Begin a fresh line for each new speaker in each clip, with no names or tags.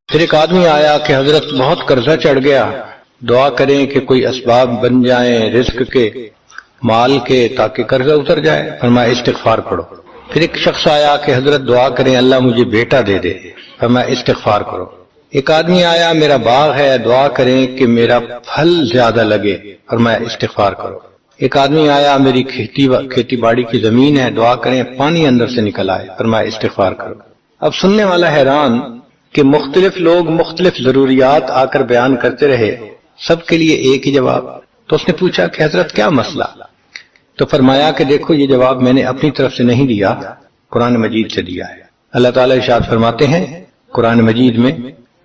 پھر ایک آدمی آیا کہ حضرت بہت قرضہ چڑھ گیا، دعا کریں کہ کوئی اسباب بن جائیں رزق کے، مال کے، تاکہ قرضہ اتر جائے۔ فرمایا استغفار پڑھو۔ پھر ایک شخص آیا کہ حضرت دعا کریں اللہ مجھے بیٹا دے دے۔ فرمایا استغفار کرو۔ ایک آدمی آیا میرا باغ ہے، دعا کریں کہ میرا پھل زیادہ لگے۔ فرمایا استغفار کرو۔ ایک آدمی آیا میری کھیتی باڑی کی زمین ہے، دعا کریں پانی اندر سے نکل آئے۔ فرمایا استغفار کرو۔ اب سننے والا حیران کہ مختلف لوگ مختلف ضروریات آ کر بیان کرتے رہے، سب کے لیے ایک ہی جواب۔ تو اس نے پوچھا کہ حضرت کیا مسئلہ؟ تو فرمایا کہ دیکھو یہ جواب میں نے اپنی طرف سے نہیں دیا، قرآن مجید سے دیا ہے۔ اللہ تعالیٰ ارشاد فرماتے ہیں قرآن مجید میں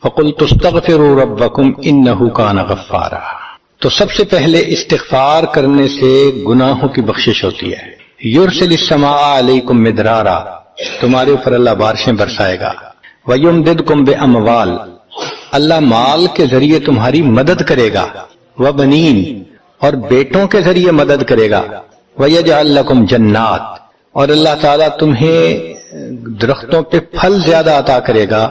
فَقُلْتُ اسْتَغْفِرُوا رَبَّكُمْ إِنَّهُ كَانَ غَفَّارًا۔ تو سب سے پہلے استغفار کرنے سے گناہوں کی بخشش ہوتی ہے۔ يُرْسِلِ السَّمَاءَ عَلَيْكُمْ مِدْرَارًا، تمہارے اوپر اللہ بارشیں برسائے گا۔ وَيُمْدِدْكُمْ بِأَمْوَالٍ، اللہ مال کے ذریعے تمہاری مدد کرے گا۔ وَبَنِينَ، اور بیٹوں کے ذریعے مدد کرے گا۔ وَيَجْعَلْ لَكُمْ جَنَّاتٍ، اور اللہ تعالیٰ تمہیں درختوں پہ پھل زیادہ عطا کرے گا۔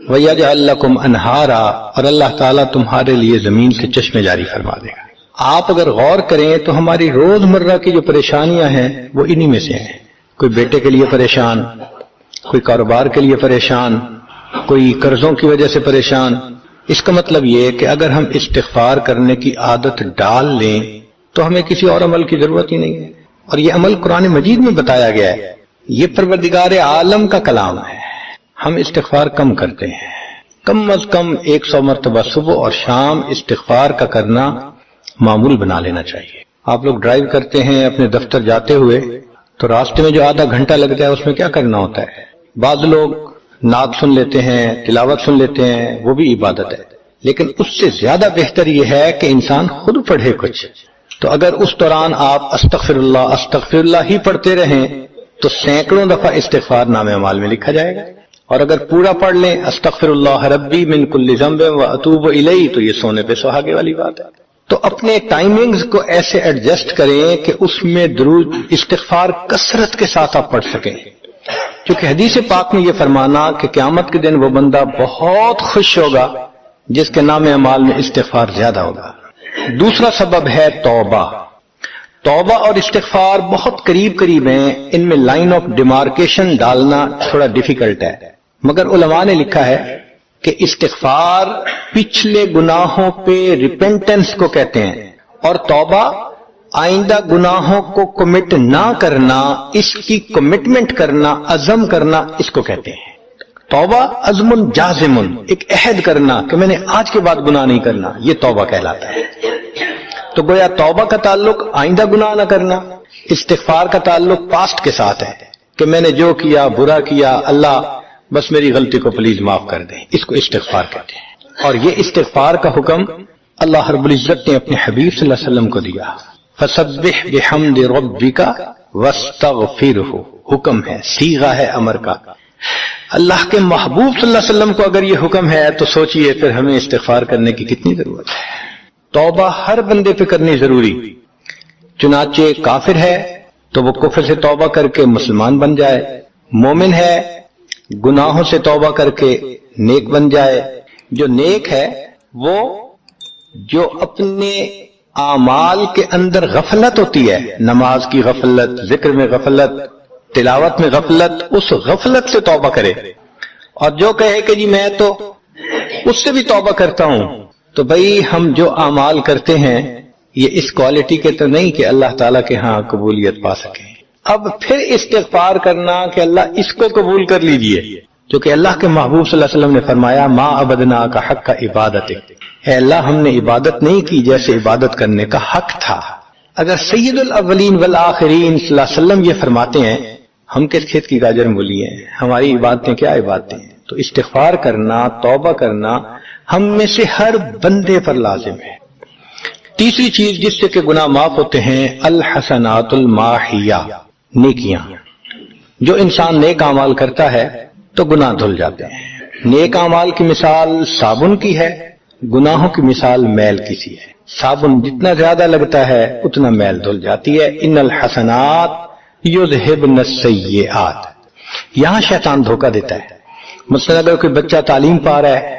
وَيَجْعَلْ لَكُمْ أَنْهَارًا، اور اللہ تعالیٰ تمہارے لیے زمین سے چشمے جاری فرما دے گا۔ آپ اگر غور کریں تو ہماری روزمرہ کی جو پریشانیاں ہیں وہ انہی میں سے ہیں۔ کوئی بیٹے کے لیے پریشان، کوئی کاروبار کے لیے پریشان، کوئی قرضوں کی وجہ سے پریشان۔ اس کا مطلب یہ کہ اگر ہم استغفار کرنے کی عادت ڈال لیں تو ہمیں کسی اور عمل کی ضرورت ہی نہیں ہے۔ اور یہ عمل قرآن مجید میں بتایا گیا ہے، یہ پروردگار عالم کا کلام ہے۔ ہم استغفار کم کرتے ہیں، کم از کم 100 مرتبہ صبح اور شام استغفار کا کرنا معمول بنا لینا چاہیے۔ آپ لوگ ڈرائیو کرتے ہیں اپنے دفتر جاتے ہوئے تو راستے میں جو آدھا گھنٹہ لگتا ہے اس میں کیا کرنا ہوتا ہے؟ بعض لوگ نعت سن لیتے ہیں، تلاوت سن لیتے ہیں، وہ بھی عبادت ہے، لیکن اس سے زیادہ بہتر یہ ہے کہ انسان خود پڑھے کچھ۔ تو اگر اس دوران آپ استغفر اللہ ہی پڑھتے رہیں تو سینکڑوں دفعہ استغفار نامہ اعمال میں لکھا جائے گا، اور اگر پورا پڑھ لیں استغفر اللہ ربی من کل ذنب واتوب الیہ تو یہ سونے پہ سہاگے والی بات ہے۔ تو اپنے ٹائمنگز کو ایسے ایڈجسٹ کریں کہ اس میں درود استغفار کثرت کے ساتھ آپ پڑھ سکیں، کیونکہ حدیث پاک میں یہ فرمانا کہ قیامت کے دن وہ بندہ بہت خوش ہوگا جس کے نام اعمال میں استغفار زیادہ ہوگا۔ دوسرا سبب ہے توبہ۔ توبہ اور استغفار بہت قریب قریب ہیں، ان میں لائن آف ڈیمارکیشن ڈالنا تھوڑا ڈیفیکلٹ ہے، مگر علماء نے لکھا ہے کہ استغفار پچھلے گناہوں پہ ریپینٹنس کو کہتے ہیں، اور توبہ آئندہ گناہوں کو کمٹ نہ کرنا، اس کی کمٹمنٹ کرنا، عزم کرنا، اس کو کہتے ہیں۔ توبہ عزم جازم، ایک عہد کرنا کہ میں نے آج کے بعد گناہ نہیں کرنا، یہ توبہ کہلاتا ہے۔ تو گویا توبہ کا تعلق آئندہ گناہ نہ کرنا، استغفار کا تعلق پاسٹ کے ساتھ ہے کہ میں نے جو کیا برا کیا، اللہ بس میری غلطی کو پلیز معاف کر دیں، اس کو استغفار کہتے ہیں۔ اور یہ استغفار کا حکم اللہ رب العزت نے اپنے حبیب صلی اللہ علیہ وسلم کو دیا، فسبح بحمد ربک واستغفرہ، حکم ہے، صیغہ ہے امر کا۔ اللہ کے محبوب صلی اللہ علیہ وسلم کو اگر یہ حکم ہے تو سوچئے پھر ہمیں استغفار کرنے کی کتنی ضرورت ہے۔ توبہ ہر بندے پہ کرنی ضروری، چنانچہ کافر ہے تو وہ کفر سے توبہ کر کے مسلمان بن جائے، مومن ہے گناہوں سے توبہ کر کے نیک بن جائے۔ جو نیک ہے وہ جو اپنے اعمال کے اندر غفلت ہوتی ہے، نماز کی غفلت، ذکر میں غفلت، تلاوت میں غفلت، اس غفلت سے توبہ کرے، اور جو کہے کہ جی میں تو اس سے بھی توبہ کرتا ہوں، تو بھئی ہم جو اعمال کرتے ہیں یہ اس کوالٹی کے تو نہیں کہ اللہ تعالیٰ کے ہاں قبولیت پا سکیں۔ اب پھر استغفار کرنا کہ اللہ اس کو قبول کر لیجئے، کیونکہ اللہ کے محبوب صلی اللہ علیہ وسلم نے فرمایا ما عبدنا کا حق کا عبادت، اے اللہ ہم نے عبادت نہیں کی جیسے عبادت کرنے کا حق تھا۔ اگر سید الاولین والآخرین صلی اللہ علیہ وسلم یہ فرماتے ہیں، ہم کس کھیت کی گاجر مولی ہیں، ہماری عبادتیں کیا عبادتیں ہیں؟ تو استغفار کرنا، توبہ کرنا ہم میں سے ہر بندے پر لازم ہے۔ تیسری چیز جس سے کہ گناہ معاف ہوتے ہیں، الحسنات الماحیہ، نیکیاں۔ جو انسان نیک اعمال کرتا ہے تو گناہ دھل جاتے ہیں۔ نیک اعمال کی مثال صابن کی ہے، گناہوں کی مثال میل کی سی ہے۔ صابن جتنا زیادہ لگتا ہے اتنا میل دھل جاتی ہے۔ ان الحسنات یذہبن السیئات، یہاں شیطان دھوکہ دیتا ہے۔ مثلا اگر کوئی بچہ تعلیم پا رہا ہے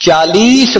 40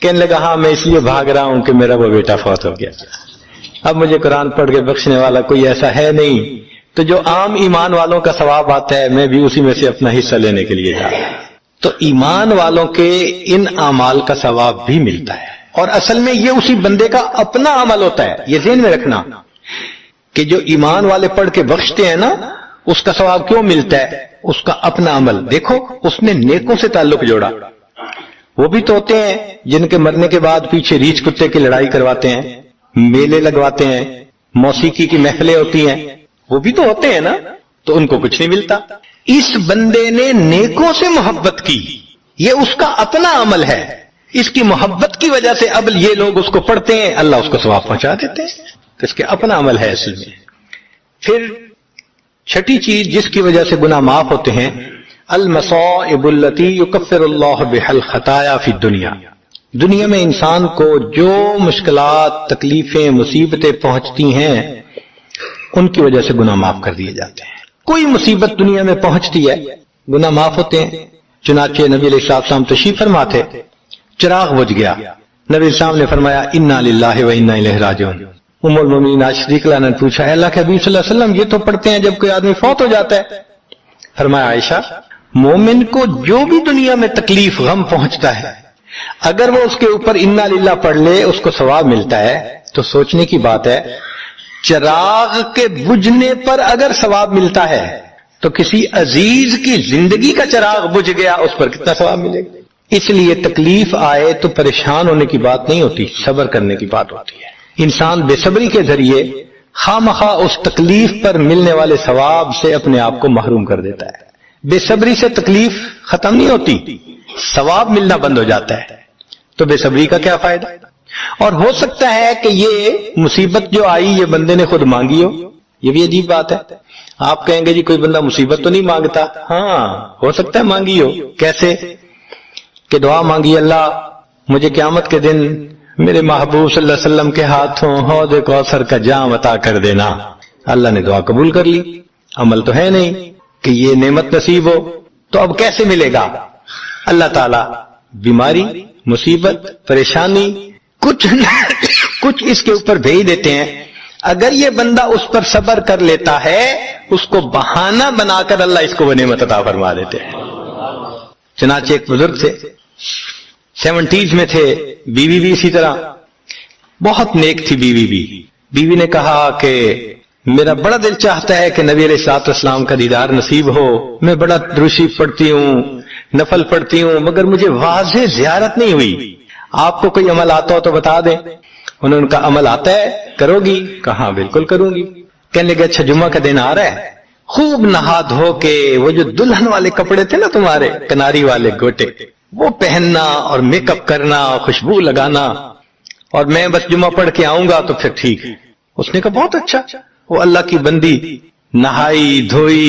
کہنے لگا ہاں میں اس لیے بھاگ رہا ہوں کہ میرا وہ بیٹا فوت ہو گیا، اب مجھے قرآن پڑھ کے بخشنے والا کوئی ایسا ہے نہیں، تو جو عام ایمان والوں کا ثواب آتا ہے میں بھی اسی میں سے اپنا حصہ لینے کے لیے جا رہا ہوں۔ تو ایمان والوں کے ان اعمال کا ثواب بھی ملتا ہے، اور اصل میں یہ اسی بندے کا اپنا عمل ہوتا ہے۔ یہ ذہن میں رکھنا کہ جو ایمان والے پڑھ کے بخشتے ہیں نا، اس کا ثواب کیوں ملتا ہے؟ اس کا اپنا عمل۔ دیکھو اس نے نیکوں سے تعلق جوڑا، وہ بھی تو ہوتے ہیں جن کے مرنے کے بعد پیچھے ریچھ کتے کی لڑائی کرواتے ہیں، میلے لگواتے ہیں، موسیقی کی محفلیں ہوتی ہیں، وہ بھی تو ہوتے ہیں نا، تو ان کو کچھ نہیں ملتا۔ اس بندے نے نیکوں سے محبت کی، یہ اس کا اپنا عمل ہے، اس کی محبت کی وجہ سے اب یہ لوگ اس کو پڑھتے ہیں، اللہ اس کو ثواب پہنچا دیتے ہیں، تو اس کے اپنا عمل ہے اصل میں۔ پھر چھٹی چیز جس کی وجہ سے گناہ معاف ہوتے ہیں، المصائب التی یکفر اللہ بها الخطایا فی الدنیا۔ دنیا میں انسان کو جو مشکلات، تکلیفیں، مصیبتیں پہنچتی ہیں ان کی وجہ سے گناہ معاف کر دیے جاتے ہیں۔ کوئی مصیبت دنیا میں پہنچتی ہے گناہ معاف ہوتے ہیں۔ چنانچہ نبی علیہ السلام تشریف فرما تھے، چراغ بجھ گیا، نبی السلام نے فرمایا انا للہ و انا الیہ راجعون۔ ام المؤمنین عائشہ صدیقہ رضی اللہ عنہا نے پوچھا اے اللہ کے حبیب صلی اللہ علیہ وسلم یہ تو پڑھتے ہیں جب کوئی آدمی فوت ہو جاتا ہے۔ فرمایا عائشہ مومن کو جو بھی دنیا میں تکلیف غم پہنچتا ہے اگر وہ اس کے اوپر انا للہ پڑھ لے اس کو ثواب ملتا ہے۔ تو سوچنے کی بات ہے، چراغ کے بجھنے پر اگر ثواب ملتا ہے تو کسی عزیز کی زندگی کا چراغ بجھ گیا اس پر کتنا ثواب ملے گا۔ اس لیے تکلیف آئے تو پریشان ہونے کی بات نہیں ہوتی، صبر کرنے کی بات ہوتی ہے۔ انسان بے صبری کے ذریعے خواہ اس تکلیف پر ملنے والے ثواب سے اپنے آپ کو محروم کر دیتا ہے۔ بے صبری سے تکلیف ختم نہیں ہوتی، ثواب ملنا بند ہو جاتا ہے، تو بے صبری کا کیا فائدہ؟ اور ہو سکتا ہے کہ یہ مصیبت جو آئی یہ بندے نے خود مانگی ہو، یہ بھی عجیب بات ہے۔ آپ کہیں گے جی کوئی بندہ مصیبت تو نہیں مانگتا، ہاں ہو سکتا ہے مانگی ہو۔ کیسے کہ دعا مانگی اللہ مجھے قیامت کے دن میرے محبوب صلی اللہ علیہ وسلم کے ہاتھوں حوض کوثر کا جام عطا کر دینا، اللہ نے دعا قبول کر لی، عمل تو ہے نہیں کہ یہ نعمت نصیب ہو، تو اب کیسے ملے گا؟ اللہ تعالی بیماری، مصیبت، پریشانی کچھ اس کے اوپر بھیج دیتے ہیں۔ اگر یہ بندہ اس پر صبر کر لیتا ہے اس کو بہانہ بنا کر اللہ اس کو وہ نعمت عطا فرما دیتے ہیں۔ چنانچہ ایک بزرگ تھے 70s میں تھے، بیوی بھی اسی طرح بہت نیک تھی بیوی نے کہا کہ میرا بڑا دل چاہتا ہے کہ نبی علیہ الصلوۃ والسلام کا دیدار نصیب ہو، میں بڑا درود شریف پڑھتی ہوں، نفل پڑھتی ہوں، مگر مجھے واضح زیارت نہیں ہوئی، آپ کو کوئی عمل آتا ہو تو بتا دیں۔ انہوں نے کہا عمل آتا ہے، کرو گی؟ کہا بالکل کروں گی۔ کہنے لگے اچھا جمعہ کا دن آ رہا ہے، خوب نہا دھو کے وہ جو دلہن والے کپڑے تھے نا تمہارے کناری والے گوٹے وہ پہننا اور میک اپ کرنا، خوشبو لگانا، اور میں بس جمعہ پڑھ کے آؤں گا تو پھر ٹھیک۔ اس نے کہا بہت اچھا۔ وہ اللہ کی بندی نہائی دھوئی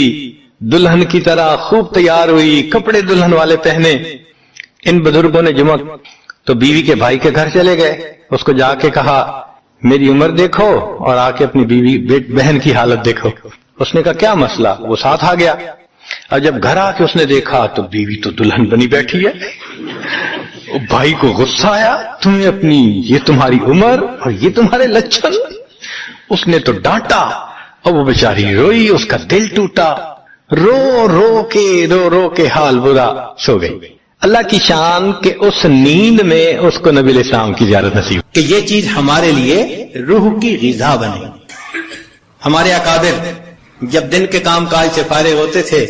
دلہن کی طرح خوب تیار ہوئی، کپڑے دلہن والے پہنے۔ ان بزرگوں نے جمعہ تو بیوی کے بھائی کے گھر چلے گئے، اس کو جا کے کہا میری عمر دیکھو اور آ کے اپنی بیوی بہن کی حالت دیکھو۔ اس نے کہا کیا مسئلہ؟ وہ ساتھ آ گیا، اور جب گھر آ کے اس نے دیکھا تو بیوی تو دلہن بنی بیٹھی ہے۔ بھائی کو غصہ آیا، تمہیں اپنی یہ تمہاری عمر اور یہ تمہارے لچھن۔ اس نے تو ڈانٹا اور وہ بیچاری روئی، اس کا دل ٹوٹا، رو رو کے حال برا، سو گئی۔ اللہ کی شان کہ اس نیند میں اس کو نبی علیہ السلام کی زیارت نصیب کہ یہ چیز ہمارے لیے روح کی غذا بنے۔ ہمارے اکابر جب دن کے کام کاج سے فارغ ہوتے تھے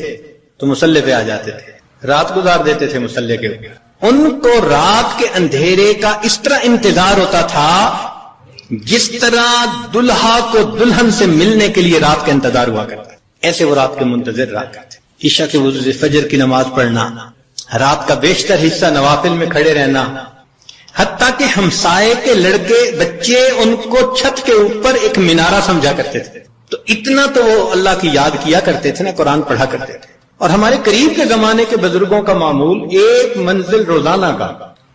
تو مصلی پہ آ جاتے تھے، رات گزار دیتے تھے مصلی کے اوپر۔ ان کو رات کے اندھیرے کا اس طرح انتظار ہوتا تھا جس طرح دلہا کو دلہن سے ملنے کے لیے رات کا انتظار ہوا کرتا، ایسے وہ رات کے منتظر رہا کرتے۔ عشاء کے وضو سے فجر کی نماز پڑھنا، رات کا بیشتر حصہ نوافل میں کھڑے رہنا، حتیٰ کہ ہمسائے کے لڑکے بچے ان کو چھت کے اوپر ایک مینارہ سمجھا کرتے تھے، تو اتنا تو وہ اللہ کی یاد کیا کرتے تھے نا، قرآن پڑھا کرتے تھے۔ اور ہمارے قریب کے زمانے کے بزرگوں کا معمول ایک منزل روزانہ کا۔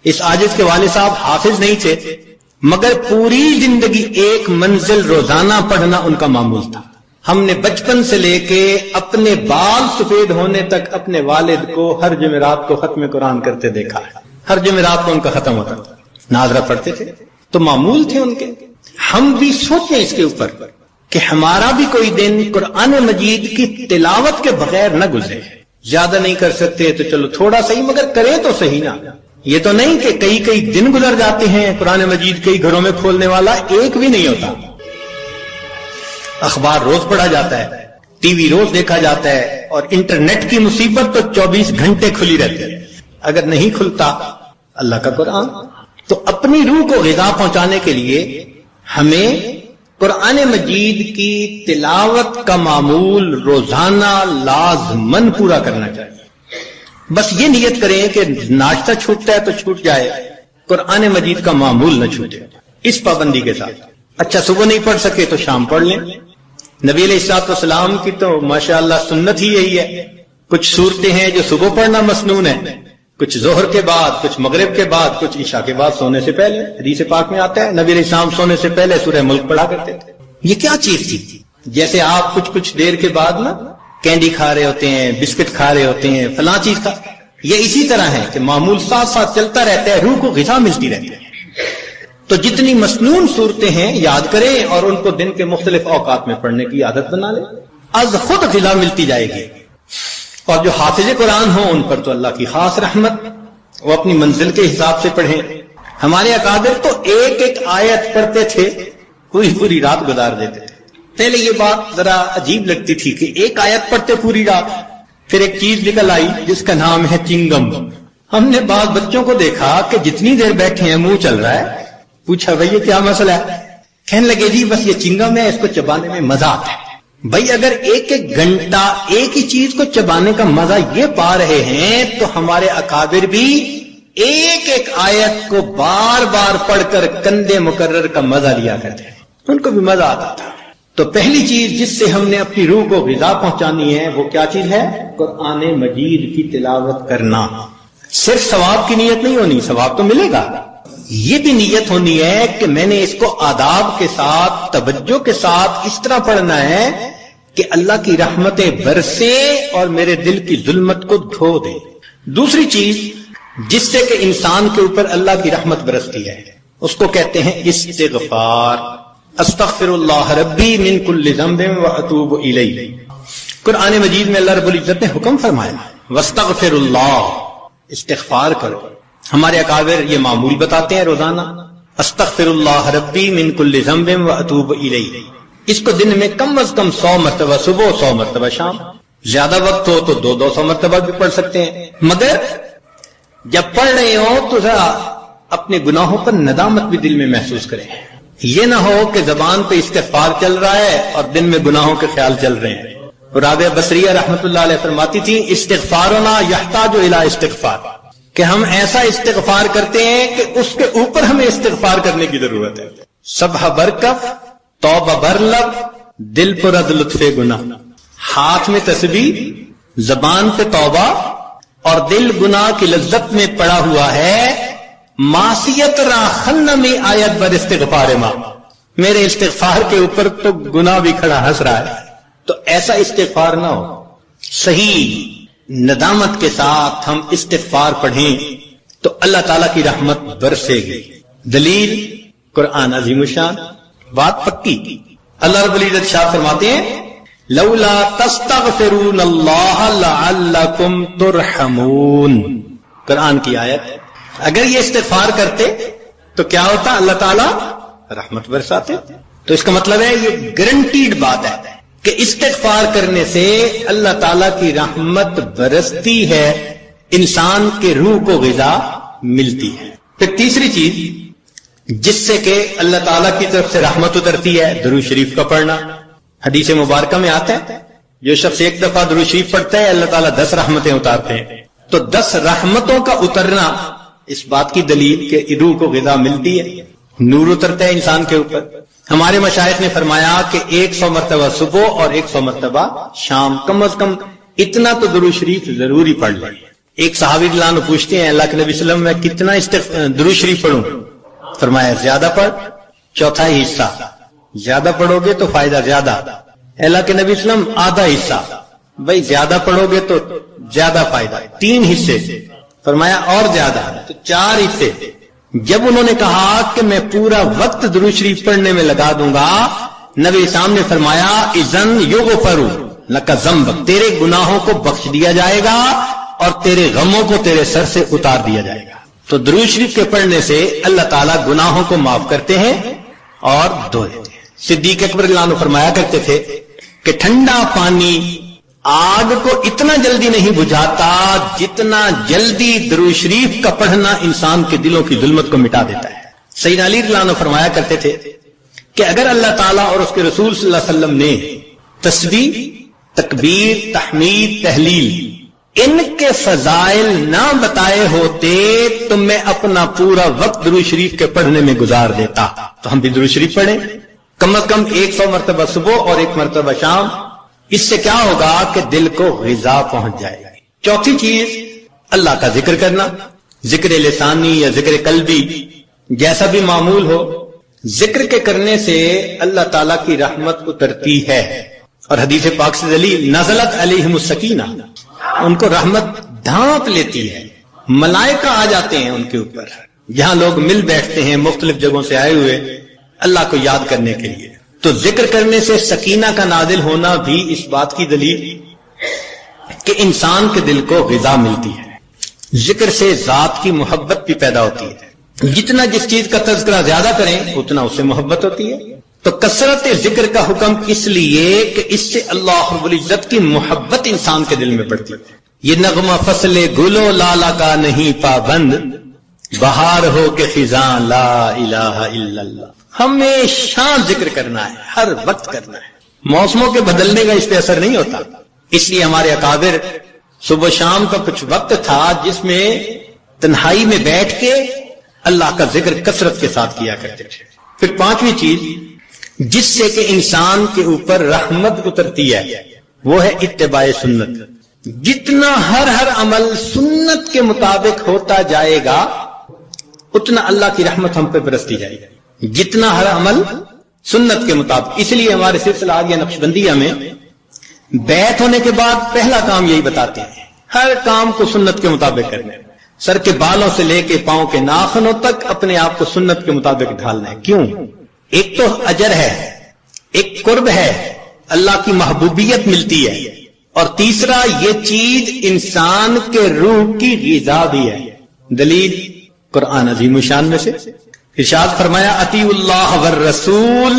اس عاجز کے والد صاحب حافظ نہیں تھے مگر پوری زندگی ایک منزل روزانہ پڑھنا ان کا معمول تھا۔ ہم نے بچپن سے لے کے اپنے بال سفید ہونے تک اپنے والد کو ہر جمعرات کو ختم قرآن کرتے دیکھا ہے، ہر جمعرات کو ان کا ختم ہوتا تھا۔
ناظرہ پڑھتے تھے تو معمول تھے ان کے. ہم بھی سوچیں اس کے اوپر کہ ہمارا بھی کوئی دن قرآن مجید کی تلاوت کے بغیر نہ گزرے. زیادہ نہیں کر سکتے تو چلو تھوڑا صحیح، مگر کریں تو صحیح نا. یہ تو نہیں کہ کئی دن گزر جاتے ہیں قرآن مجید کئی گھروں میں کھولنے والا ایک بھی نہیں ہوتا. اخبار روز پڑھا جاتا ہے، ٹی وی روز دیکھا جاتا ہے، اور انٹرنیٹ کی مصیبت تو 24 گھنٹے کھلی رہتی ہے. اگر نہیں کھلتا اللہ کا قرآن تو اپنی روح کو غذا پہنچانے کے لیے ہمیں قرآن مجید کی تلاوت کا معمول روزانہ لازماً پورا کرنا چاہیے. بس یہ نیت کریں کہ ناشتہ چھوٹتا ہے تو چھوٹ جائے، قرآن مجید کا معمول نہ چھوٹے، اس پابندی کے ساتھ. اچھا صبح نہیں پڑھ سکے تو شام پڑھ لیں. نبی علیہ الصلوۃ والسلام کی تو ماشاءاللہ سنت ہی یہی ہے. کچھ صورتیں ہیں جو صبح پڑھنا مسنون ہے، کچھ ظہر کے بعد، کچھ مغرب کے بعد، کچھ عشاء کے بعد سونے سے پہلے. حدیث پاک میں آتا ہے نبی علیہ السلام سونے سے پہلے سورہ ملک پڑھا کرتے تھے. یہ کیا چیز تھی؟ جیسے آپ کچھ دیر کے بعد نا کینڈی کھا رہے ہوتے ہیں، بسکٹ کھا رہے ہوتے ہیں، فلاں چیز کا. یہ اسی طرح ہے کہ معمول ساتھ ساتھ چلتا رہتا ہے، روح کو غذا ملتی رہتی ہے. تو جتنی مسنون صورتیں ہیں یاد کریں اور ان کو دن کے مختلف اوقات میں پڑھنے کی عادت بنا لیں، از خود غذا ملتی جائے گی. اور جو حافظ قرآن ہوں ان پر تو اللہ کی خاص رحمت، وہ اپنی منزل کے حساب سے پڑھیں. ہمارے اکابر تو ایک آیت پڑھتے تھے، پوری رات گزار دیتے تھے. پہلے یہ بات ذرا عجیب لگتی تھی کہ ایک آیت پڑھتے پوری رات. پھر ایک چیز نکل آئی جس کا نام ہے چنگم. ہم نے بعض بچوں کو دیکھا کہ جتنی دیر بیٹھے ہیں منہ چل رہا ہے. پوچھا بھائی یہ کیا مسئلہ ہے؟ کہنے لگے جی بس یہ چنگم ہے، اس کو چبانے میں مزہ آتا ہے. بھائی اگر ایک گھنٹہ ایک ہی چیز کو چبانے کا مزہ یہ پا رہے ہیں تو ہمارے اکابر بھی ایک آیت کو بار بار پڑھ کر کندے مکرر کا مزہ لیا کرتے ہیں، ان کو بھی مزہ آتا تھا. تو پہلی چیز جس سے ہم نے اپنی روح کو غذا پہنچانی ہے وہ کیا چیز ہے؟ قرآن مجید کی تلاوت کرنا. صرف ثواب کی نیت نہیں ہونی، ثواب تو ملے گا، یہ بھی نیت ہونی ہے کہ میں نے اس کو آداب کے ساتھ، توجہ کے ساتھ اس طرح پڑھنا ہے کہ اللہ کی رحمتیں برسے اور میرے دل کی ظلمت کو دھو دے. دوسری چیز جس سے کہ انسان کے اوپر اللہ کی رحمت برستی ہے اس کو کہتے ہیں استغفار. استغفر اللہ ربی من کل ذنب واتوب الیہ. قرآن مجید میں اللہ رب العزت نے حکم فرمایا واستغفر اللہ، استغفار کرو. ہمارے اکابر یہ معمول بتاتے ہیں روزانہ استغفر اللہ ربی من کل ذنب واتوب الیہ. اس کو دن میں کم از کم 100 مرتبہ صبح، 100 مرتبہ شام. زیادہ وقت ہو تو 200 مرتبہ بھی پڑھ سکتے ہیں. مگر جب پڑھ رہے ہو تو ذرا اپنے گناہوں پر ندامت بھی دل میں محسوس کریں. یہ نہ ہو کہ زبان پہ استغفار چل رہا ہے اور دن میں گناہوں کے خیال چل رہے ہیں. رابعہ بصریہ رحمت اللہ علیہ فرماتی تھی استغفارنا یحتاج الی استغفار، کہ ہم ایسا استغفار کرتے ہیں کہ اس کے اوپر ہمیں استغفار کرنے کی ضرورت ہے. صبح برکف، توبہ برلب، دل پر از لطف گناہ. ہاتھ میں تسبیح، زبان پہ توبہ اور دل گناہ کی لذت میں پڑا ہوا ہے. معصیت را خنمی آیت بر استغفار ما، میرے استغفار کے اوپر تو گناہ بھی کھڑا ہنس رہا ہے. تو ایسا استغفار نہ ہو. صحیح ندامت کے ساتھ ہم استغفار پڑھیں تو اللہ تعالیٰ کی رحمت برسے گی. دلیل قرآن عظیم الشان، بات پکی. اللہ رب العزت شاہ فرماتے ہیں لولا تستغفرون اللہ لعلکم ترحمون. قرآن کی آیت. اگر یہ استغفار کرتے تو کیا ہوتا؟ اللہ تعالیٰ رحمت برساتے. تو اس کا مطلب ہے یہ گارنٹیڈ بات ہے کہ استغفار کرنے سے اللہ تعالیٰ کی رحمت برستی ہے، انسان کے روح کو غذا ملتی ہے. پھر تیسری چیز جس سے کہ اللہ تعالیٰ کی طرف سے رحمت اترتی ہے درود شریف کا پڑھنا. حدیث مبارکہ میں آتا ہے جو شخص ایک دفعہ درود شریف پڑھتا ہے اللہ تعالیٰ 10 رحمتیں اتارتے ہیں. تو 10 رحمتوں کا اترنا اس بات کی دلیل کہ روح کو غذا ملتی ہے، نور اترتا ہے انسان کے اوپر. ہمارے مشائخ نے فرمایا کہ 100 مرتبہ صبح اور 100 مرتبہ شام، کم از کم اتنا تو درود شریف ضروری پڑھ لیں. ایک صحابی رضی اللہ عنہ پوچھتے ہیں اللہ کے نبی صلی اللہ علیہ وسلم میں کتنا درود شریف پڑھوں؟ فرمایا زیادہ پڑھ، چوتھائی حصہ. زیادہ پڑھو گے تو فائدہ زیادہ. اللہ کے نبی صلی اللہ علیہ وسلم آدھا حصہ. بھائی زیادہ پڑھو گے تو زیادہ فائدہ. 3 حصے. فرمایا اور زیادہ تو 4 حصے. جب انہوں نے کہا کہ میں پورا وقت درود شریف پڑھنے میں لگا دوں گا، نبی اسلام نے فرمایا اذن یغفر لک ذنبک، تیرے گناہوں کو بخش دیا جائے گا اور تیرے غموں کو تیرے سر سے اتار دیا جائے گا۔ تو درود شریف کے پڑھنے سے اللہ تعالیٰ گناہوں کو معاف کرتے ہیں اور دھو دیتے ہیں۔ صدیق اکبر رضی اللہ عنہ فرمایا کرتے تھے کہ ٹھنڈا پانی آگ کو اتنا جلدی نہیں بجھاتا جتنا جلدی درود شریف کا پڑھنا انسان کے دلوں کی ظلمت کو مٹا دیتا ہے۔ سیدنا علی رضی اللہ عنہ فرمایا کرتے تھے کہ اگر اللہ تعالیٰ اور اس کے رسول صلی اللہ علیہ وسلم نے تسبیح، تکبیر، تحمید، تحلیل ان کے فضائل نہ بتائے ہوتے تو میں اپنا پورا وقت درود شریف کے پڑھنے میں گزار دیتا۔ تو ہم بھی درود شریف پڑھیں، کم از کم 100 مرتبہ صبح اور 1 مرتبہ شام۔ اس سے کیا ہوگا کہ دل کو غذا پہنچ جائے گی۔ چوتھی چیز، اللہ کا ذکر کرنا، ذکر لسانی یا ذکر قلبی جیسا بھی معمول ہو، ذکر کے کرنے سے اللہ تعالیٰ کی رحمت اترتی ہے۔ اور حدیث پاک سے دلیل، نزلت علیہم السکینہ، ان کو رحمت ڈھانپ لیتی ہے، ملائکہ آ جاتے ہیں ان کے اوپر، جہاں لوگ مل بیٹھتے ہیں مختلف جگہوں سے آئے ہوئے اللہ کو یاد کرنے کے لیے۔ تو ذکر کرنے سے سکینہ کا نازل ہونا بھی اس بات کی دلیل کہ انسان کے دل کو غذا ملتی ہے۔ ذکر سے ذات کی محبت بھی پیدا ہوتی ہے، جتنا جس چیز کا تذکرہ زیادہ کریں اتنا اس سے محبت ہوتی ہے۔ تو کثرت ذکر کا حکم اس لیے کہ اس سے اللہ رب العزت کی محبت انسان کے دل میں بڑھتی ہے۔ یہ نغمہ فصل گلو لالا کا نہیں پابند، بہار ہو کے خزاں لا الہ الا اللہ۔ ہمیشہ ذکر کرنا ہے، ہر وقت کرنا ہے، موسموں کے بدلنے کا اس پہ اثر نہیں ہوتا۔ اس لیے ہمارے اکابر صبح شام کا کچھ وقت تھا جس میں تنہائی میں بیٹھ کے اللہ کا ذکر کثرت کے ساتھ کیا کرتے تھے۔ پھر پانچویں چیز جس سے کہ انسان کے اوپر رحمت اترتی ہے وہ ہے اتباع سنت۔ جتنا ہر عمل سنت کے مطابق ہوتا جائے گا اتنا اللہ کی رحمت ہم پہ برستی جائے گی، جتنا ہر عمل سنت کے مطابق۔ اس لیے ہمارے سلسلہ آگیا نقشبندیہ میں بیعت ہونے کے بعد پہلا کام یہی بتاتے ہیں، ہر کام کو سنت کے مطابق کرنا ہے، سر کے بالوں سے لے کے پاؤں کے ناخنوں تک اپنے آپ کو سنت کے مطابق ڈھالنا ہے۔ کیوں؟ ایک تو اجر ہے، ایک قرب ہے، اللہ کی محبوبیت ملتی ہے، اور تیسرا یہ چیز انسان کے روح کی غذا بھی ہے۔ دلیل قرآن عظیم الشان میں سے ارشاد فرمایا اطیعوا اللہ والرسول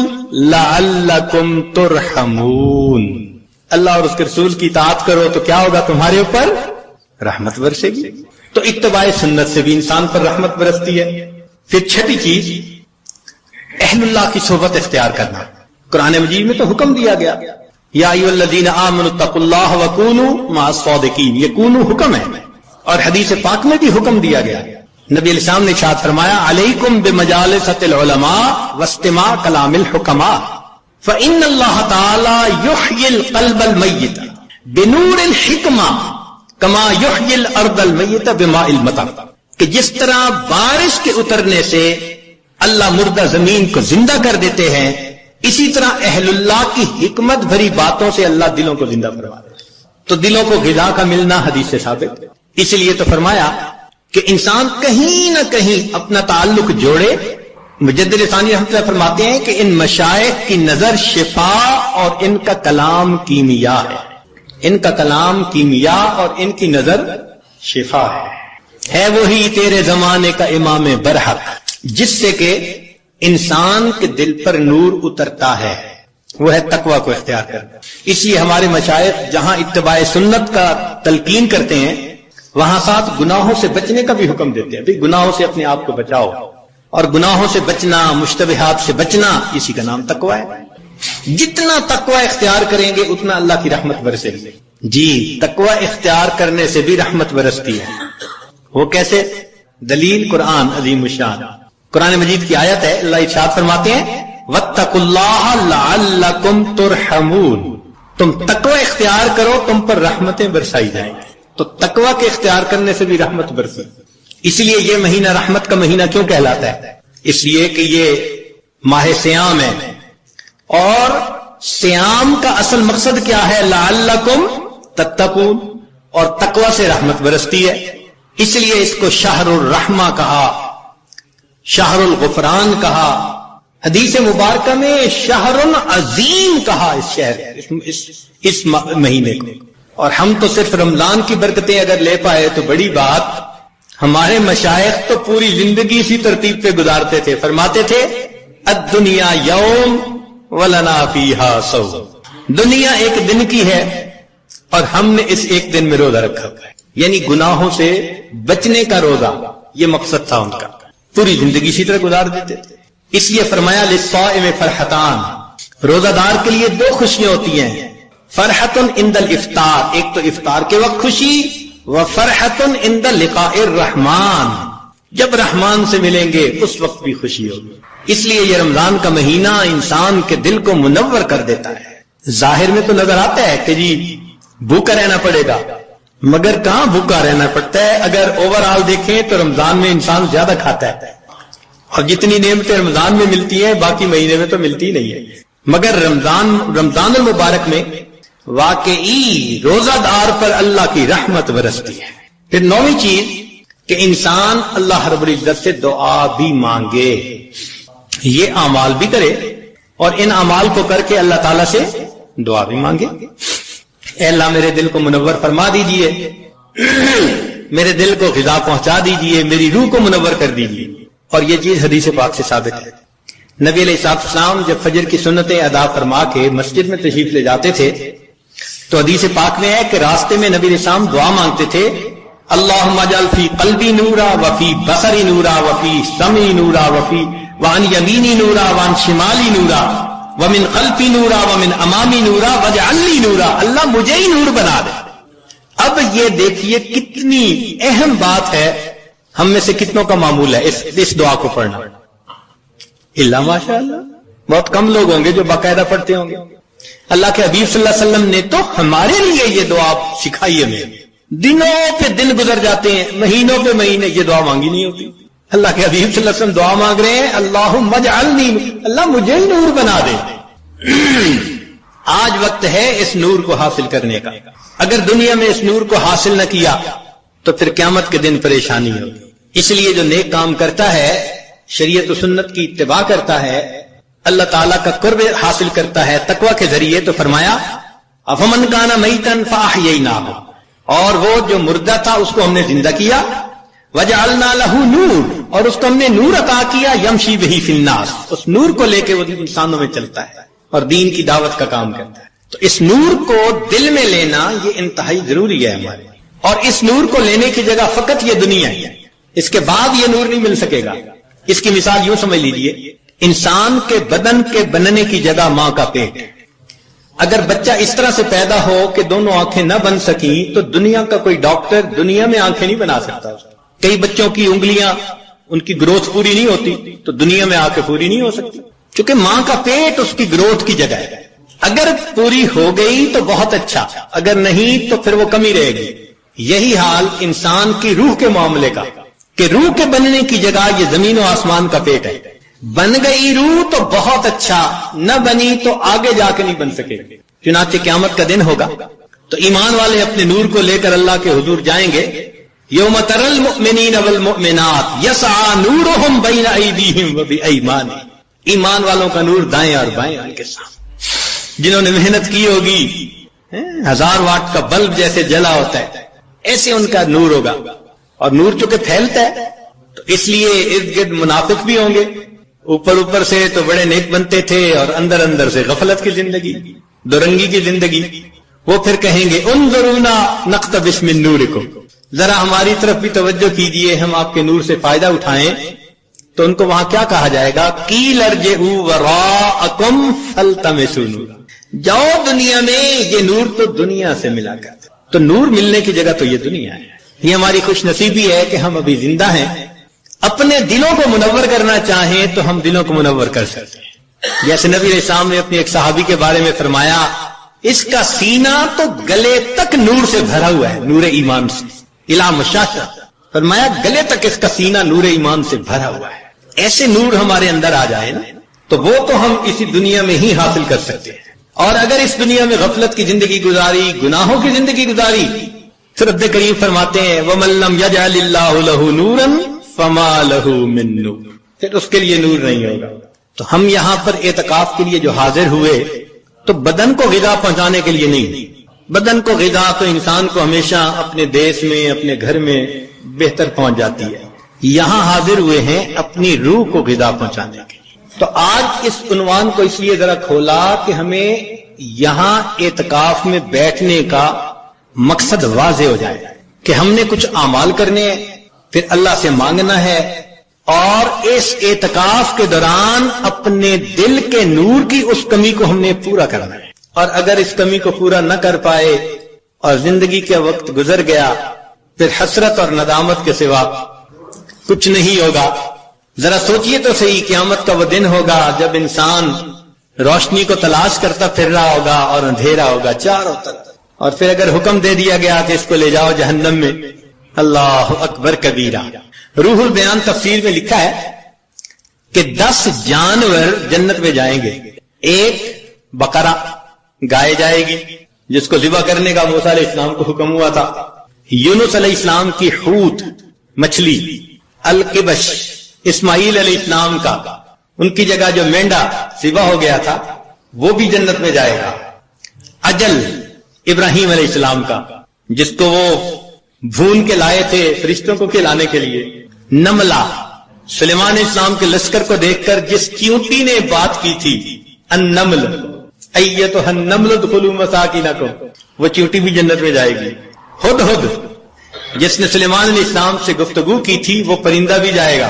لعلکم ترحمون، اللہ اور اس کے رسول کی اطاعت کرو تو کیا ہوگا؟ تمہارے اوپر رحمت برسے گی۔ تو اتباع سنت سے بھی انسان پر رحمت برستی ہے۔ پھر چھٹی چیز اہل اللہ کی صحبت اختیار کرنا۔ قرآن مجید میں تو حکم دیا گیا یا ایھا الذین آمنوا اتقوا اللہ وکونوا مع الصادقین، یہ کونوا حکم ہے، اور حدیث پاک میں بھی حکم دیا گیا۔ نبی علیہ السلام نے ارشاد فرمایا علیکم بمجالسۃ العلماء واستماع کلام الحکماء فإن اللہ تعالی یحیی القلب المیت بنور الحکمہ کما یحیی الارض المیت بماء المطر، کہ جس طرح بارش کے اترنے سے اللہ مردہ زمین کو زندہ کر دیتے ہیں، اسی طرح اہل اللہ کی حکمت بھری باتوں سے اللہ دلوں کو زندہ فرما دیتے ہیں۔ تو دلوں کو غذا کا ملنا حدیث سے ثابت ہے۔ اس لیے تو فرمایا کہ انسان کہیں نہ کہیں اپنا تعلق جوڑے۔ مجدد ثانی رحمۃ اللہ فرماتے ہیں کہ ان مشائخ کی نظر شفا اور ان کا کلام کیمیا ہے، ان کا کلام کیمیا اور ان کی نظر شفا ہے وہی تیرے زمانے کا امام برحق جس سے کہ انسان کے دل پر نور اترتا ہے، وہ ہے تقوی کو اختیار کرنا۔ اس لیے ہمارے مشائخ جہاں اتباع سنت کا تلقین کرتے ہیں وہاں ساتھ گناہوں سے بچنے کا بھی حکم دیتے ہیں، بھی گناہوں سے اپنے آپ کو بچاؤ، اور گناہوں سے بچنا، مشتبہات سے بچنا، اسی کا نام تقوی ہے۔ جتنا تقوی اختیار کریں گے اتنا اللہ کی رحمت برسے گی۔ جی، تقوی اختیار کرنے سے بھی رحمت برستی ہے۔ وہ کیسے؟ دلیل قرآن عظیم الشان، قرآن مجید کی آیت ہے، اللہ ارشاد فرماتے ہیں واتقوا اللہ لعلکم ترحمون، تم تقوی اختیار کرو تم پر رحمتیں برسائی جائیں گی۔ تو تقوی کے اختیار کرنے سے بھی رحمت برسی۔ اس لیے یہ مہینہ رحمت کا مہینہ کیوں کہلاتا ہے؟ اس لیے کہ یہ ماہ سیام ہے، اور سیام کا اصل مقصد کیا ہے؟ لعلکم تتقون، اور تقوی سے رحمت برستی ہے، اس لیے اس کو شہر الرحمہ کہا۔ شہر الغفران کہا، حدیث مبارکہ میں شہر عظیم کہا اس شہر اس مہینے کو. اور ہم تو صرف رمضان کی برکتیں اگر لے پائے تو بڑی بات. ہمارے مشائخ تو پوری زندگی اسی ترتیب پہ گزارتے تھے. فرماتے تھے الدنیا یوم ولنا فیہا صوم، دنیا ایک دن کی ہے اور ہم نے اس ایک دن میں روزہ رکھا ہوا ہے. یعنی گناہوں سے بچنے کا روزہ، یہ مقصد تھا ان کا. پوری زندگی اسی طرح گزار دیتے تھے. اس لیے فرمایا للصائم فرحتان، روزہ دار کے لیے دو خوشیاں ہوتی ہیں. فرحت عند الافطار، ایک تو افطار کے وقت خوشی، وفرحت عند لقاء الرحمن، جب رحمان سے ملیں گے اس وقت بھی خوشی ہوگی. اس لیے یہ رمضان کا مہینہ انسان کے دل کو منور کر دیتا ہے. ظاہر میں تو نظر آتا ہے کہ جی بھوکا رہنا پڑے گا، مگر کہاں بھوکا رہنا پڑتا ہے. اگر اوور آل دیکھیں تو رمضان میں انسان زیادہ کھاتا ہے، اور جتنی نعمتیں رمضان میں ملتی ہیں باقی مہینے میں تو ملتی نہیں ہے. مگر رمضان المبارک میں واقعی روزہ دار پر اللہ کی رحمت برستی ہے. پھر نویں چیز کہ انسان اللہ رب العزت سے دعا بھی مانگے، یہ اعمال بھی کرے اور ان اعمال کو کر کے اللہ تعالیٰ سے دعا بھی مانگے. اے اللہ میرے دل کو منور فرما دیجئے، میرے دل کو غذا پہنچا دیجئے، میری روح کو منور کر دیجئے. اور یہ چیز حدیث پاک سے ثابت ہے. نبی علیہ السلام جب فجر کی سنتیں ادا فرما کے مسجد میں تشریف لے جاتے تھے تو حدیث پاک میں ہے کہ راستے میں نبی علیہ السلام دعا مانگتے تھے، اللہم اجعل فی قلبی نورا وفی بصری نورا وفی سمعی نورا وفی وعن یمینی نورا وعن شمالی نورا ومن خلفی نورا ومن امامی نورا واجعل لی نورا، اللہ مجھے ہی نور بنا دے. اب یہ دیکھیے کتنی اہم بات ہے. ہم میں سے کتنوں کا معمول ہے اس دعا کو پڑھنا؟ اللہ ماشاء اللہ بہت کم لوگ ہوں گے جو باقاعدہ پڑھتے ہوں گے. اللہ کے حبیب صلی اللہ علیہ وسلم نے تو ہمارے لیے یہ دعا سکھائی ہے. دنوں پہ دن گزر جاتے ہیں، مہینوں پہ مہینے، یہ دعا مانگی نہیں ہوتی. اللہ کے حبیب صلی اللہ علیہ وسلم دعا مانگ رہے ہیں اللہم اجعلنی، اللہ مجھے ہی نور بنا دے. آج وقت ہے اس نور کو حاصل کرنے کا. اگر دنیا میں اس نور کو حاصل نہ کیا تو پھر قیامت کے دن پریشانی ہوگی. اس لیے جو نیک کام کرتا ہے، شریعت و سنت کی اتباع کرتا ہے، اللہ تعالیٰ کا قرب حاصل کرتا ہے تقوی کے ذریعے، تو فرمایا افمن کان میتا فاحییناہ، اور وہ جو مردہ تھا اس کو ہم نے زندہ کیا، وجعلنا لہ نور، اور اس کو ہم نے نور عطا کیا، یمشی بہ فی الناس، اس نور کو لے کے وہ انسانوں میں چلتا ہے اور دین کی دعوت کا کام کرتا ہے. تو اس نور کو دل میں لینا یہ انتہائی ضروری ہے ہمارے. اور اس نور کو لینے کی جگہ فقط یہ دنیا ہے، اس کے بعد یہ نور نہیں مل سکے گا. اس کی مثال یوں سمجھ لیجئے، انسان کے بدن کے بننے کی جگہ ماں کا پیٹ. اگر بچہ اس طرح سے پیدا ہو کہ دونوں آنکھیں نہ بن سکیں تو دنیا کا کوئی ڈاکٹر دنیا میں آنکھیں نہیں بنا سکتا. کئی بچوں کی انگلیاں، ان کی گروتھ پوری نہیں ہوتی تو دنیا میں آنکھیں پوری نہیں ہو سکتی، کیونکہ ماں کا پیٹ اس کی گروتھ کی جگہ ہے. اگر پوری ہو گئی تو بہت اچھا، اگر نہیں تو پھر وہ کمی رہے گی. یہی حال انسان کی روح کے معاملے کا، کہ روح کے بننے کی جگہ یہ زمین و آسمان کا پیٹ ہے. بن گئی روح تو بہت اچھا، نہ بنی تو آگے جا کے نہیں بن سکے. چنانچہ قیامت کا دن ہوگا تو ایمان والے اپنے نور کو لے کر اللہ کے حضور جائیں گے. یوم تری المؤمنین والمؤمنات یسعی نورہم بین ایدیہم وبایمانہم، ایمان والوں کا نور دائیں اور بائیں ان کے ساتھ. جنہوں نے محنت کی ہوگی، 1000 واٹ کا بلب جیسے جلا ہوتا ہے ایسے ان کا نور ہوگا. اور نور چونکہ پھیلتا ہے تو اس لیے ارد گرد منافق بھی ہوں گے. اوپر سے تو بڑے نیک بنتے تھے اور اندر اندر سے غفلت کی زندگی، دورنگی کی زندگی. وہ پھر کہیں گے انظرونا نقتبس من نورکم، ذرا ہماری طرف بھی توجہ کیجئے، ہم آپ کے نور سے فائدہ اٹھائیں. تو ان کو وہاں کیا کہا جائے گا؟ قیل ارجعوا وراءکم فالتمسوا نورا، جاؤ دنیا میں، یہ نور تو دنیا سے ملا کرتا. تو نور ملنے کی جگہ تو یہ دنیا ہے. یہ ہماری خوش نصیبی ہے کہ ہم ابھی زندہ ہیں. اپنے دلوں کو منور کرنا چاہیں تو ہم دلوں کو منور کر سکتے ہیں. جیسے نبی علیہ السلام نے اپنے ایک صحابی کے بارے میں فرمایا اس کا سینہ تو گلے تک نور سے بھرا ہوا ہے، نور ایمان سے. الا مشاشہ، فرمایا گلے تک اس کا سینہ نور ایمان سے بھرا ہوا ہے. ایسے نور ہمارے اندر آ جائے نا تو وہ تو ہم اسی دنیا میں ہی حاصل کر سکتے ہیں. اور اگر اس دنیا میں غفلت کی زندگی گزاری، گناہوں کی زندگی گزاری، پھر رب کریم فرماتے ہیں وَمَن لَّمْ يَجْعَلِ اللَّهُ لَهُ نُورًا فَمَا لَهُ مِن نُّورٍ، پھر اس کے لیے نور نہیں ہوگا. تو ہم یہاں پر اعتکاف کے لیے جو حاضر ہوئے تو بدن کو غذا پہنچانے کے لیے نہیں. بدن کو غذا تو انسان کو ہمیشہ اپنے دیش میں اپنے گھر میں بہتر پہنچ جاتی ہے. یہاں حاضر ہوئے ہیں اپنی روح کو غذا پہنچانے کے لیے. تو آج اس عنوان کو اس لیے ذرا کھولا کہ ہمیں یہاں اعتکاف میں بیٹھنے کا مقصد واضح ہو جائے کہ ہم نے کچھ اعمال کرنے ہیں, پھر اللہ سے مانگنا ہے, اور اس اعتکاف کے دوران اپنے دل کے نور کی اس کمی کو ہم نے پورا کرنا ہے. اور اگر اس کمی کو پورا نہ کر پائے اور زندگی کا وقت گزر گیا, پھر حسرت اور ندامت کے سوا کچھ نہیں ہوگا. ذرا سوچئے تو صحیح, قیامت کا وہ دن ہوگا جب انسان روشنی کو تلاش کرتا پھر رہا ہوگا اور اندھیرا ہوگا چاروں طرف, اور پھر اگر حکم دے دیا گیا کہ اس کو لے جاؤ جہنم میں, اللہ اکبر کبیرہ. روح البیان تفسیر میں لکھا ہے کہ 10 جانور جنت میں جائیں گے. ایک بقرہ گائے جائے گی جس کو ذبح کرنے کا موسیٰ علیہ السلام کو حکم ہوا تھا. یونس علیہ السلام کی حوت مچھلی, القبش اسماعیل علیہ السلام کا, ان کی جگہ جو مینڈا ذبح ہو گیا تھا وہ بھی جنت میں جائے گا. اجل ابراہیم علیہ السلام کا جس کو وہ بھون کے لائے تھے فرشتوں کو کھلانے کے لیے. نملہ سلیمان علیہ السلام کے لشکر کو دیکھ کر جس چیونٹی نے بات کی تھی, النمل ایتھا النمل ادخلوا مساکنکم, وہ چیونٹی بھی جنت میں جائے گی. ہدہد جس نے سلیمان علیہ السلام سے گفتگو کی تھی وہ پرندہ بھی جائے گا.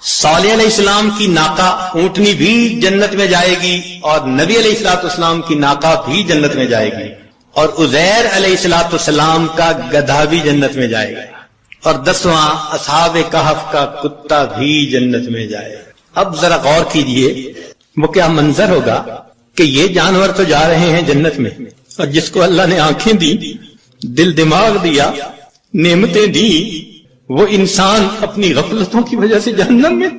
صالح علیہ السلام کی ناقہ اونٹنی بھی جنت میں جائے گی, اور نبی علیہ السلام کی ناقہ بھی جنت میں جائے گی, اور عزیر علیہ السلام کا گدھا بھی جنت میں جائے گا, اور 10واں اصحاب کہف کا کتا بھی جنت میں جائے گا. اب ذرا غور کیجئے وہ کیا منظر ہوگا کہ یہ جانور تو جا رہے ہیں جنت میں, اور جس کو اللہ نے آنکھیں دی, دل دماغ دیا, نعمتیں دی, وہ انسان اپنی غفلتوں کی وجہ سے جہنم میں.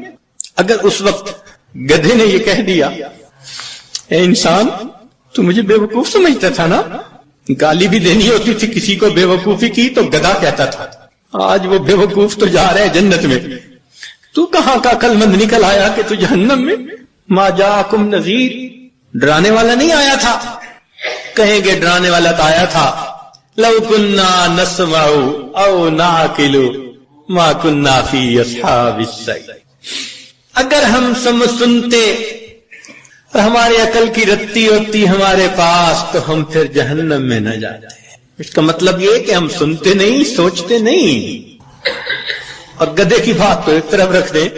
اگر اس وقت گدھے نے یہ کہہ دیا اے انسان تو مجھے بے وقوف سمجھتا تھا نا, گالی بھی دینی ہوتی تھی کسی کو بے وقوفی کی تو گدھا کہتا تھا, آج وہ بے وقوف تو جا رہے جنت میں, تو کہاں کا عقل مند نکل آیا کہ تو جہنم میں. ما جاءکم نذیر, ڈرانے والا نہیں آیا تھا. کہیں گے ڈرانے والا تو آیا تھا, لو کننا نسمع او نعقل ما کننا فی اصحاب السعیر. اگر ہم سنتے اور ہماری عقل کی رتی ہوتی ہمارے پاس تو ہم پھر جہنم میں نہ جاتے. اس کا مطلب یہ کہ ہم سنتے نہیں, سوچتے نہیں. اور گدھے کی بات تو ایک طرف رکھ دیں,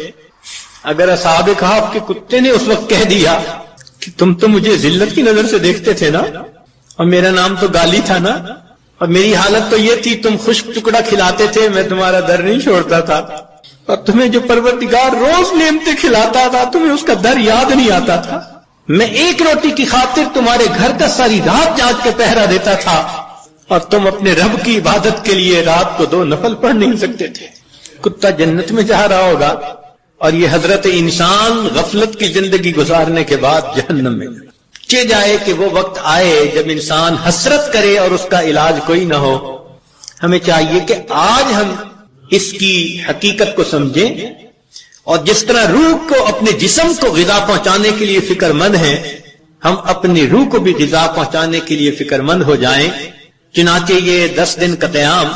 اگر اصحاب کہف کے کتے نے اس وقت کہہ دیا کہ تم تو مجھے ذلت کی نظر سے دیکھتے تھے نا, اور میرا نام تو گالی تھا نا, اور میری حالت تو یہ تھی تم خشک ٹکڑا کھلاتے تھے, میں تمہارا در نہیں چھوڑتا تھا, اور تمہیں جو پروردگار روز نعمتیں کھلاتا تھا تمہیں اس کا در یاد نہیں آتا تھا. میں ایک روٹی کی خاطر تمہارے گھر کا ساری رات جاگ کے پہرا دیتا تھا, اور تم اپنے رب کی عبادت کے لیے رات کو 2 نفل پڑھ نہیں سکتے تھے. کتا جنت میں جا رہا ہوگا, اور یہ حضرت انسان غفلت کی زندگی گزارنے کے بعد جہنم میں. چہ جائے کہ وہ وقت آئے جب انسان حسرت کرے اور اس کا علاج کوئی نہ ہو. ہمیں چاہیے کہ آج ہم اس کی حقیقت کو سمجھیں, اور جس طرح روح کو اپنے جسم کو غذا پہنچانے کے لیے فکر مند ہیں, ہم اپنی روح کو بھی غذا پہنچانے کے لیے فکر مند ہو جائیں. چنانچہ یہ 10 دن کا قیام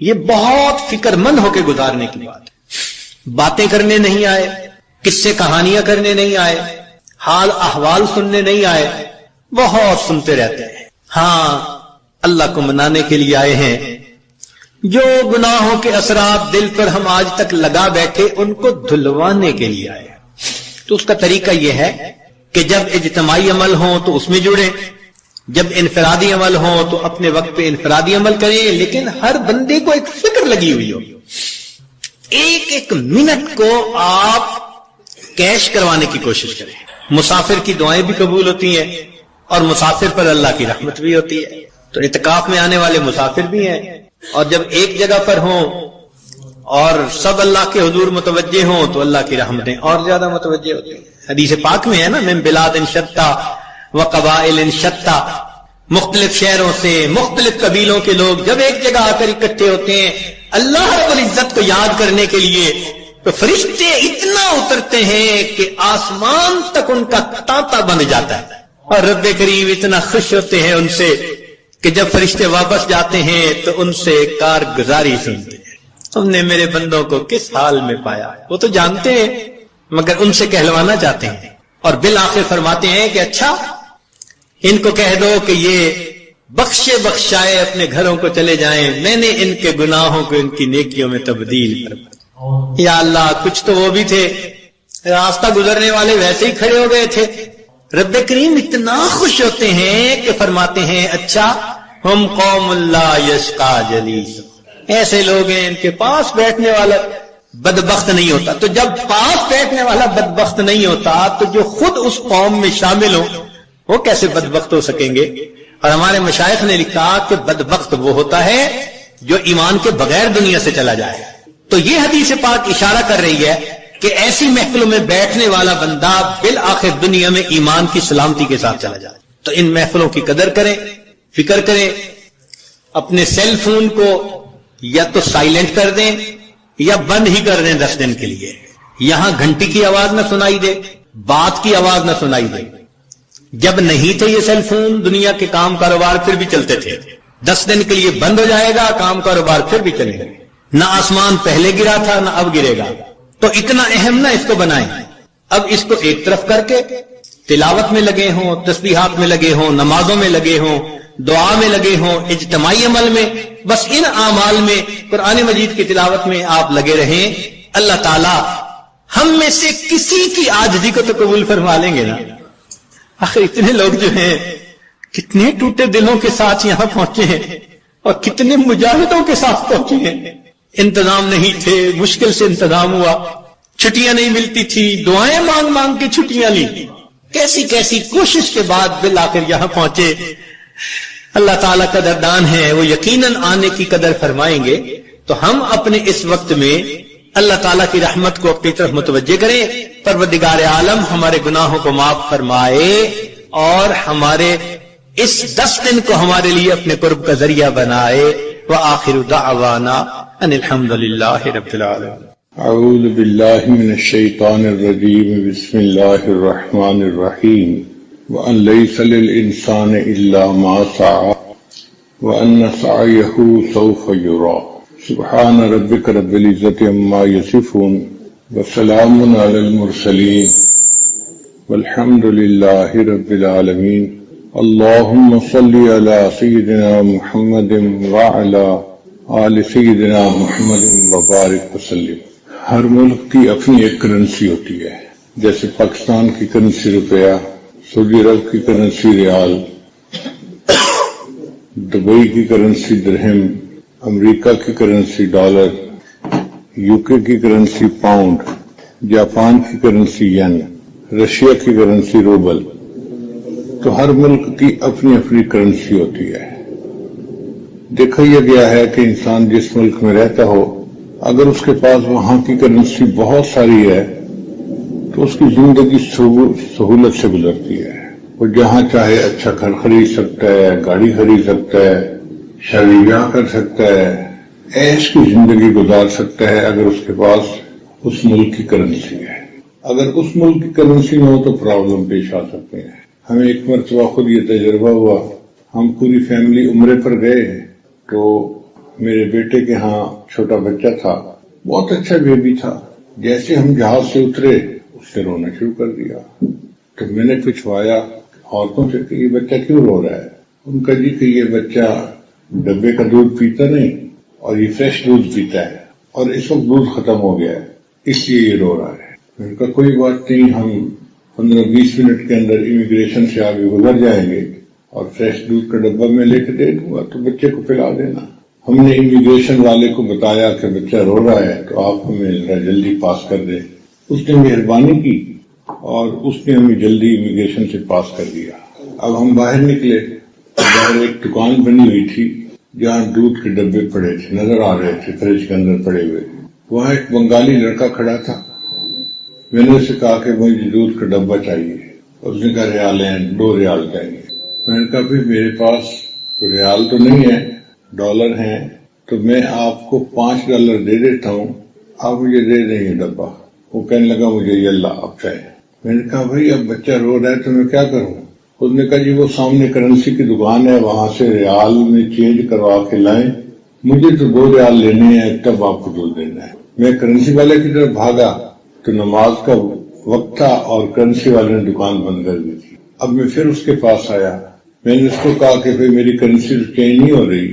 یہ بہت فکر مند ہو کے گزارنے کی بات. باتیں کرنے نہیں آئے, قصے کہانیاں کرنے نہیں آئے, حال احوال سننے نہیں آئے, بہت سنتے رہتے ہیں. ہاں اللہ کو منانے کے لیے آئے ہیں. جو گناہوں کے اثرات دل پر ہم آج تک لگا بیٹھے ان کو دھلوانے کے لیے آئے. تو اس کا طریقہ یہ ہے کہ جب اجتماعی عمل ہوں تو اس میں جڑیں, جب انفرادی عمل ہوں تو اپنے وقت پہ انفرادی عمل کریں, لیکن ہر بندے کو ایک فکر لگی ہوئی ہو. ایک ایک منٹ کو آپ کیش کروانے کی کوشش کریں. مسافر کی دعائیں بھی قبول ہوتی ہیں اور مسافر پر اللہ کی رحمت بھی ہوتی ہے. تو اعتکاف میں آنے والے مسافر بھی ہیں, اور جب ایک جگہ پر ہوں اور سب اللہ کے حضور متوجہ ہوں تو اللہ کی رحمتیں اور زیادہ متوجہ ہوتی ہیں. حدیث پاک میں ہے نا, من بلاد شتیٰ وقبائل شتیٰ, مختلف شہروں سے مختلف قبیلوں کے لوگ جب ایک جگہ آ کر اکٹھے ہوتے ہیں اللہ رب العزت کو یاد کرنے کے لیے, تو فرشتے اتنا اترتے ہیں کہ آسمان تک ان کا تانتا بن جاتا ہے، اور رب کریم اتنا خوش ہوتے ہیں ان سے کہ جب فرشتے واپس جاتے ہیں تو ان سے کارگزاری سنتے ہیں، تم نے میرے بندوں کو کس حال میں پایا۔ وہ تو جانتے ہیں مگر ان سے کہلوانا چاہتے ہیں، اور بالآخر فرماتے ہیں کہ اچھا ان کو کہہ دو کہ یہ بخشے بخشائے اپنے گھروں کو چلے جائیں، میں نے ان کے گناہوں کو ان کی نیکیوں میں تبدیل فرما۔ یا اللہ کچھ تو وہ بھی تھے راستہ گزرنے والے ویسے ہی کھڑے ہو گئے تھے، رب کریم اتنا خوش ہوتے ہیں کہ فرماتے ہیں اچھا ہم قوم لا یشقا جلیس، ایسے لوگ ہیں ان کے پاس بیٹھنے والا بدبخت نہیں ہوتا۔ تو جب پاس بیٹھنے والا بدبخت نہیں ہوتا تو جو خود اس قوم میں شامل ہو وہ کیسے بدبخت ہو سکیں گے؟ اور ہمارے مشائخ نے لکھا کہ بدبخت وہ ہوتا ہے جو ایمان کے بغیر دنیا سے چلا جائے۔ تو یہ حدیث پاک اشارہ کر رہی ہے کہ ایسی محفلوں میں بیٹھنے والا بندہ بالآخر دنیا میں ایمان کی سلامتی کے ساتھ چلا جائے۔ تو ان محفلوں کی قدر کریں، فکر کریں، اپنے سیل فون کو یا تو سائلنٹ کر دیں یا بند ہی کر دیں 10 دن کے لیے، یہاں گھنٹی کی آواز نہ سنائی دے، بات کی آواز نہ سنائی دے۔ جب نہیں تھے یہ سیل فون دنیا کے کام کاروبار پھر بھی چلتے تھے، 10 دن کے لیے بند ہو جائے گا، کام کاروبار پھر بھی چلے گا۔ نہ آسمان پہلے گرا تھا نہ اب گرے گا، تو اتنا اہم نہ اس کو بنائیں۔ اب اس کو ایک طرف کر کے تلاوت میں لگے ہوں، تسبیحات میں لگے ہوں، نمازوں میں لگے ہوں، دعا میں لگے ہوں، اجتماعی عمل میں، بس ان اعمال میں قرآن مجید کی تلاوت میں آپ لگے رہیں۔ اللہ تعالی ہم میں سے کسی کی عاجزی کو تو قبول فرما لیں گے نا۔ آخر اتنے لوگ جو ہیں کتنے ٹوٹے دلوں کے ساتھ یہاں پہنچے ہیں اور کتنے مجاہدوں کے ساتھ پہنچے ہیں۔ انتظام نہیں تھے، مشکل سے انتظام ہوا، چھٹیاں نہیں ملتی تھی، دعائیں مانگ مانگ کے چھٹیاں لی، کیسی کیسی کوشش کے بعد بالآخر یہاں پہنچے۔ اللہ تعالیٰ قدردان ہے، وہ یقیناً آنے کی قدر فرمائیں گے۔ تو ہم اپنے اس وقت میں اللہ تعالیٰ کی رحمت کو اپنی طرف متوجہ کریں، پروردگار عالم ہمارے گناہوں کو معاف فرمائے اور ہمارے اس 10 دن کو ہمارے لیے اپنے قرب کا ذریعہ بنائے۔ وآخر دعوانا ان الحمد للہ رب العالمین۔
اعوذ باللہ من الشیطان الرجیم، بسم اللہ الرحمن الرحیم۔ وَأَن لَيْسَ لِلْإِنسَانِ إِلَّا مَا سَعَى وَأَنَّ سَعْيَهُ سَوْفَ يُرَى۔ سبحان ربک رب العزت عما یصفون وسلام علی المرسلین والحمد للہ رب العالمین۔ اللہم صل علی سیدنا محمد وعلی آل سیدنا محمد وبارک وسلم۔ ہر ملک کی اپنی ایک کرنسی ہوتی ہے، جیسے پاکستان کی کرنسی روپیہ، سعودی عرب کی کرنسی ریال، دبئی کی کرنسی درہم، امریکہ کی کرنسی ڈالر، یو کے کی کرنسی پاؤنڈ، جاپان کی کرنسی ین، رشیا کی کرنسی روبل۔ تو ہر ملک کی اپنی اپنی کرنسی ہوتی ہے۔ دیکھا یہ گیا ہے کہ انسان جس ملک میں رہتا ہو، اگر اس کے پاس وہاں کی کرنسی بہت ساری ہے تو اس کی زندگی سہولت سے گزرتی ہے۔ وہ جہاں چاہے اچھا گھر خرید سکتا ہے، گاڑی خرید سکتا ہے، شادی بیاہ کر سکتا ہے، عیش کی زندگی گزار سکتا ہے اگر اس کے پاس اس ملک کی کرنسی ہے۔ اگر اس ملک کی کرنسی نہ ہو تو پرابلم پیش آ سکتے ہیں۔ ہمیں ایک مرتبہ خود یہ تجربہ ہوا، ہم پوری فیملی عمرے پر گئے تو میرے بیٹے کے ہاں چھوٹا بچہ تھا، بہت اچھا بیبی تھا۔ جیسے ہم جہاز سے اترے اس نے رونا شروع کر دیا، تو میں نے پوچھوایا عورتوں سے کہ یہ بچہ کیوں رو رہا ہے؟ ان کا جی کہ یہ بچہ ڈبے کا دودھ پیتا نہیں اور یہ فریش دودھ پیتا ہے اور اس وقت دودھ ختم ہو گیا ہے اس لیے یہ رو رہا ہے۔ میں نے کہا کوئی بات نہیں، ہم 15-20 منٹ کے اندر امیگریشن سے آگے گزر جائیں گے اور فریش دودھ کا ڈبہ میں لے کے دے دوں گا تو بچے کو پلا دینا۔ ہم نے امیگریشن والے کو بتایا کہ بچہ رو رہا ہے تو آپ ہمیں ذرا جلدی پاس کر دیں۔ اس نے مہربانی کی اور اس نے ہمیں جلدی امیگریشن سے پاس کر دیا۔ اب ہم باہر نکلے، باہر ایک دکان بنی ہوئی تھی جہاں دودھ کے ڈبے پڑے تھے، نظر آ رہے تھے فریج کے اندر پڑے ہوئے۔ وہاں ایک بنگالی لڑکا کھڑا تھا، میں نے اسے کہا کہ مجھے دودھ کا ڈبہ چاہیے، اس نے کہا ریال ہیں، 2 ریال چاہیے۔ میں نے کہا بھائی میرے پاس ریال تو نہیں ہے، ڈالر ہیں، تو میں آپ کو $5 دے دیتا ہوں، آپ مجھے دے دیں یہ ڈبہ. وہ کہنے لگا مجھے یہ اللہ اب چاہے. میں نے کہا بھائی اب بچہ رو رہا ہے تو میں کیا کروں؟ اس نے کہا جی وہ سامنے کرنسی کی دکان ہے، وہاں سے ریال میں چینج کروا کے لائیں، مجھے تو 2 ریال لینے ہیں، تب آپ کو 2 دینا ہے. میں کرنسی والے کی طرف بھاگا تو نماز کا وقت تھا اور کرنسی والے نے دکان بند کر دی تھی. اب میں پھر اس کے پاس آیا، میں نے اس کو کہا کہ بھئی میری کرنسی تو چینج نہیں ہو رہی،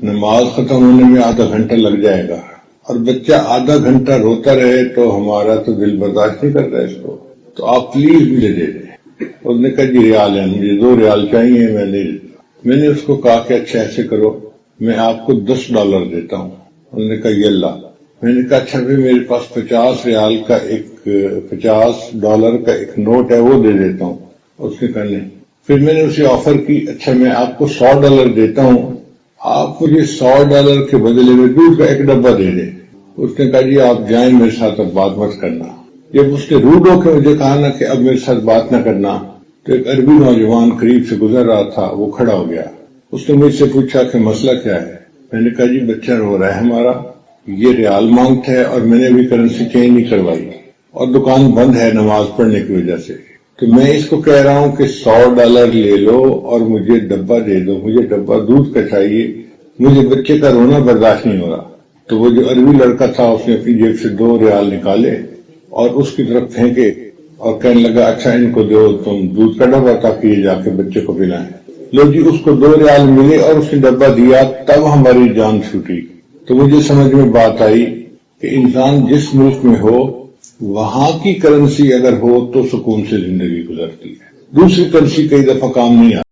نماز ختم ہونے میں آدھا گھنٹہ لگ جائے گا، اور بچہ آدھا گھنٹہ روتا رہے تو ہمارا تو دل برداشت نہیں کرتا اس کو، تو آپ پلیز مجھے دے دیں. اس نے کہا جی ریال ہے، مجھے 2 ریال چاہیے، میں دے دیتا. میں نے اس کو کہا کہ اچھا ایسے کرو، میں آپ کو $10 دیتا ہوں. انہوں نے کہا یہ اللہ. میں نے کہا اچھا بھی میرے پاس $50 کا $50 کا ایک نوٹ ہے، وہ دے دیتا ہوں. اس نے کہا نہیں. پھر میں نے اسے آفر کی اچھا میں آپ کو $100 دیتا ہوں، آپ مجھے $100 کے بدلے میں دودھ کا ایک ڈبہ دے دیں. اس نے کہا جی آپ جائیں، میرے ساتھ اب بات مت کرنا. جب اس نے روڈ ہو کے مجھے کہا نا کہ اب میرے ساتھ بات نہ کرنا، تو ایک عربی نوجوان قریب سے گزر رہا تھا، وہ کھڑا ہو گیا. اس نے مجھ سے پوچھا کہ مسئلہ کیا ہے؟ میں نے کہا جی بچہ رو رہا ہے ہمارا، یہ ریال مانگتا ہے اور میں نے ابھی کرنسی چینج نہیں کروائی اور دکان بند ہے نماز پڑھنے کی وجہ سے، تو میں اس کو کہہ رہا ہوں کہ $100 لے لو اور مجھے ڈبہ دے دو، مجھے ڈبہ دودھ کا چاہیے، مجھے بچے کا رونا برداشت نہیں ہو رہا. تو وہ جو عربی لڑکا تھا اس نے اپنی جیب سے 2 ریال نکالے اور اس کی طرف پھینکے اور کہنے لگا اچھا ان کو دو تم دودھ کا ڈبہ تاکہ یہ جا کے بچے کو پلائیں. لو جی اس کو 2 ریال ملے اور اس نے ڈبہ دیا، تب ہماری جان چھوٹی. تو مجھے سمجھ میں بات آئی کہ انسان جس ملک میں ہو وہاں کی کرنسی اگر ہو تو سکون سے زندگی گزرتی ہے، دوسری کرنسی کئی دفعہ کام نہیں آتی.